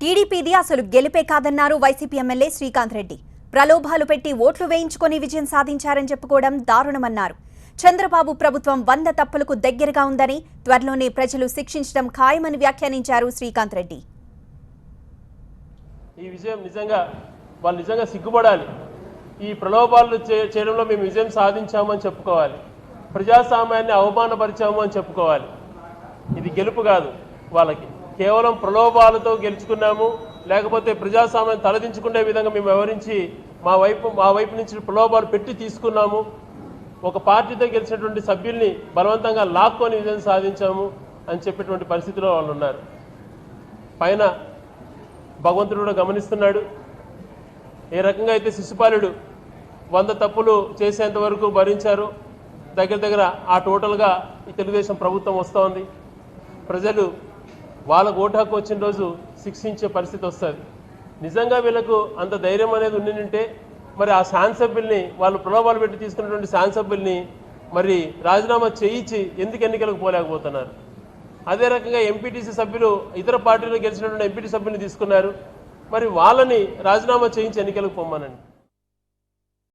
టీడీపీది అసలు గెలిపే కాదన్నారు వైసీపీ ఎమ్మెల్యే శ్రీకాంత్ రెడ్డి. ప్రలోభాలు పెట్టి ఓట్లు వేయించుకొని విజయం సాధించారని చెప్పుకోవడం దారుణమన్నారు. చంద్రబాబు ప్రభుత్వం 100 తప్పులకు దగ్గరగా ఉందని, త్వరలోనే ప్రజలు శిక్షించడం ఖాయమని వ్యాఖ్యానించారు శ్రీకాంత్ రెడ్డి. ఈ విజయం వాళ్ళు నిజంగా సిగ్గుపడాలి. ఈ ప్రలోభాలు చేయడంలో మేము విజయం సాధించామని చెప్పుకోవాలి. ప్రజాస్వామ్యాన్ని అవమానపరిచాము అని చెప్పుకోవాలి. ఇది గెలుపు కాదు. వాళ్ళకి కేవలం ప్రలోభాలతో గెలుచుకున్నాము, లేకపోతే ప్రజాస్వామ్యాన్ని తలదించుకునే విధంగా మేము వ్యవహరించి మా వైపు నుంచి ప్రలోభాలు పెట్టి తీసుకున్నాము. ఒక పార్టీతో గెలిచినటువంటి సభ్యుల్ని బలవంతంగా లాక్కొని విజయం సాధించాము అని చెప్పేటువంటి పరిస్థితిలో వాళ్ళు ఉన్నారు. పైన భగవంతుడు కూడా గమనిస్తున్నాడు. ఏ రకంగా అయితే శిశుపాలుడు 100 తప్పులు చేసేంత వరకు భరించారు, దగ్గర ఆ టోటల్గా ఈ తెలుగుదేశం ప్రభుత్వం వస్తోంది. ప్రజలు వాళ్ళకు ఓటు హక్కు వచ్చిన రోజు శిక్షించే పరిస్థితి వస్తుంది. నిజంగా వీళ్ళకు అంత ధైర్యం అనేది ఉండింటే మరి ఆ శాసనసభ్యుల్ని, వాళ్ళు ప్రలోభాలు పెట్టి తీసుకున్నటువంటి శాసనసభ్యుల్ని మరి రాజీనామా చేయించి ఎందుకు ఎన్నికలకు పోలేకపోతున్నారు? అదే రకంగా ఎంపీటీసీ సభ్యులు ఇతర పార్టీలో గెలిచినటువంటి ఎంపీటీ సభ్యుల్ని తీసుకున్నారు, మరి వాళ్ళని రాజీనామా చేయించి ఎన్నికలకు పొమ్మనండి.